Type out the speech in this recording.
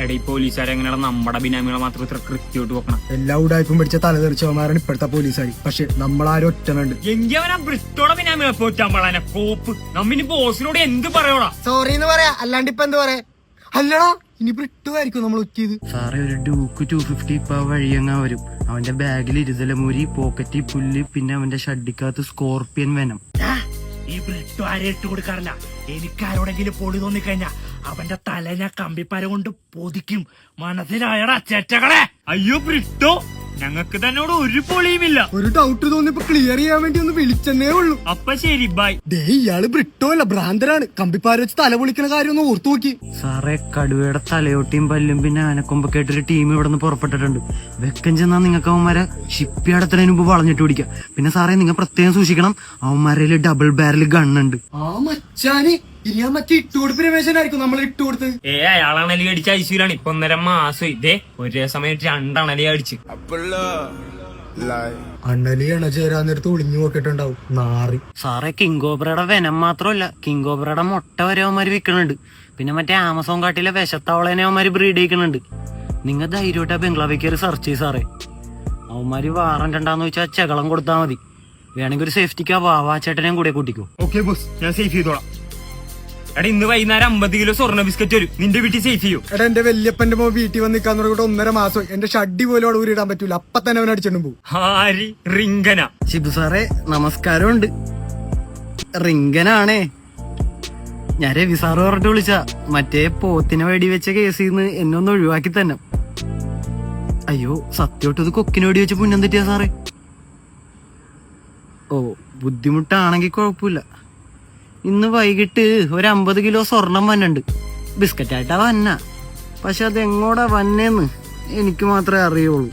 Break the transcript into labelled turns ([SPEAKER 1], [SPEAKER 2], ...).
[SPEAKER 1] എടീ പോലീസുകാരെങ്ങനെയാണ് നമ്മുടെ ബിനാമികളെ മാത്രം ഇത്ര കൃത്യമായിട്ട് വെക്കണം?
[SPEAKER 2] എല്ലാ ഉടായ്പും പിടിച്ച തലതെറിച്ചവന്മാരാണ് ഇപ്പോഴത്തെ പോലീസുകാർ. പക്ഷെ നമ്മളാരും ഒറ്റനുണ്ട്.
[SPEAKER 1] എങ്കിൽ അവനാ ബ്രിട്ടോടെ ബിനാമികളെ പോറ്റാൻ പാടാനെ കോപ്പ്. നമ്മിനി ബോസിനോട് എന്ത് പറയോടാ?
[SPEAKER 2] സോറി എന്ന് പറയാ, അല്ലാണ്ട് ഇപ്പൊ എന്ത് പറയാ? അല്ലടാ, ഇനി ബ്രിട്ടുമായിരിക്കും നമ്മൾ ഒറ്റിയത്.
[SPEAKER 3] സാറേ, ഒരു ഡ്യൂക്ക് 250 ഇപ്പൊ വഴിയങ്ങാ വരും. അവന്റെ ബാഗിൽ ഇരുതലമൂരി, പോക്കറ്റിൽ പുല്ല്, പിന്നെ അവന്റെ ഷഡിക്കകത്ത് സ്കോർപ്പിയൻ വെനം.
[SPEAKER 4] ഈ ബ്രിട്ടു ആരെ ഇട്ട് കൊടുക്കാറില്ല. എനിക്കാരോടെങ്കിലും പൊടി തോന്നിക്കഴിഞ്ഞാ അവന്റെ തല ഞാൻ കമ്പിപ്പാര കൊണ്ട് പൊതിക്കും. മനസ്സിലായടാ ചേച്ചകളെ?
[SPEAKER 1] അയ്യോ ബ്രിട്ടോ, ഞങ്ങക്ക് തന്നോട് ഒരു പൊളിയുമില്ല.
[SPEAKER 2] ഒരു ഡൗട്ട് തോന്നിയപ്പോ ക്ലിയർ ചെയ്യാൻ വേണ്ടി ഒന്ന് വിളിച്ചെന്നേ ഉള്ളൂ.
[SPEAKER 1] അപ്പൊ ശരി, ബൈ.
[SPEAKER 2] ദേ, ഇയാള് ബ്രിട്ടോ അല്ല, ഭ്രാന്തരാണ്. കമ്പിപ്പാര വെച്ച് തല പൊളിക്കുന്ന കാര്യം ഒന്ന് ഓർത്തു നോക്കി.
[SPEAKER 3] സാറേ, കടുവയുടെ തലയോട്ടിയും പല്ലും പിന്നെ ആനക്കൊമ്പൊക്കെ ആയിട്ടൊരു ടീം ഇവിടെ നിന്ന് പുറപ്പെട്ടിട്ടുണ്ട്. വെക്കം ചെന്നാ നിങ്ങൾക്ക് അവന്മാരെ ഷിപ്പി അടത്തുന്നതിന് മുമ്പ് വളഞ്ഞിട്ട് പിടിക്കാം. പിന്നെ സാറേ, നിങ്ങൾ പ്രത്യേകം സൂക്ഷിക്കണം, അവന്മാരില് ഡബിൾ ബാരൽ ഗണ്ണുണ്ട്.
[SPEAKER 2] ആ മച്ചാന് ഇനി ആ മറ്റേ ഇട്ടുകൊടുപ്പ് രമേശനായിരിക്കും നമ്മൾ ഇട്ടുകൊടുത്തത്.
[SPEAKER 1] അയാളാണലി അടിച്ച ഐശ്വര്യാണ്. ഇപ്പൊ 1.5 മാസം ഇതേ ഒരേ സമയം 2 അണലി അടിച്ച്.
[SPEAKER 2] അണ്ണലി ചേരാൻ നേരത്ത് ഒളിഞ്ഞു നോക്കിട്ടുണ്ടാവും നാറി.
[SPEAKER 3] സാറേ, കിങ് കോബ്രയുടെ വെനം മാത്രമല്ല, കിങ് കോബ്രയുടെ മുട്ട വരെ അവന്മാര് വിൽക്കുന്നുണ്ട്. പിന്നെ മറ്റേ ആമസോൺ കാട്ടിലെ വിശത്തവളേനെ അവന്മാര് ബ്രീഡ് ചെയ്യിക്കുന്നുണ്ട്. നിങ്ങൾ ധൈര്യമായിട്ട് ബംഗ്ലാവിൽ കയറി സെർച്ച് ചെയ്ത് സാറേ. അവന്മാര് വാറന്റ് ഉണ്ടാന്ന് വെച്ചാൽ ചെകളം കൊടുത്താൽ മതി. വേണമെങ്കിൽ ഒരു സേഫ്റ്റിക്ക് ആ വാവാച്ചേട്ടനെയും കൂടെ കൂട്ടിക്കോ.
[SPEAKER 1] ഓക്കെ ബോസ്, ഞാൻ സേഫ് ചെയ്തോളാം. എടാ, ഇന്ന് വൈകുന്നേരം 50 കിലോ സ്വർണ്ണ ബിസ്ക്കറ്റ് വരും. നിന്റെ വീട്ടിൽ സേഫ് ചെയ്യൂ.
[SPEAKER 2] എടാ, എന്റെ വല്യപ്പന്റെ മോ വീട്ടിൽ വന്ന് നിൽക്കാൻ തുടങ്ങിയിട്ട് 1.5 മാസം. എന്റെ ഷഡ്ഡി പോലും അവിടെ ഊരിടാൻ പറ്റൂല. അപ്പൊ തന്നെ അവൻ അടിച്ചിട്ടും പോകും.
[SPEAKER 1] ആരി റിങ്കന?
[SPEAKER 3] ഷിബു സാറേ, നമസ്കാരമുണ്ട്. റിങ്കനാണേ. ഞാൻ രവി സാറ് പറഞ്ഞിട്ട് വിളിച്ച മറ്റേ പോത്തിനെ വെടി വെച്ച കേസിൽ നിന്ന് എന്നെ ഒന്ന് ഒഴിവാക്കി തന്നെ. അയ്യോ, സത്യമായിട്ട് ഇത് കൊക്കിനെ വെടി വെച്ച പുണ്യം തെറ്റിയാ സാറേ. ഓ, ബുദ്ധിമുട്ടാണെങ്കിൽ കുഴപ്പമില്ല. ഇന്ന് വൈകിട്ട് ഒരു 50 കിലോ സ്വർണം വന്നുണ്ട്. ബിസ്ക്കറ്റായിട്ടാ വന്ന. പക്ഷെ അതെങ്ങോടാ വന്നേന്ന് എനിക്ക് മാത്രമേ അറിയുള്ളൂ.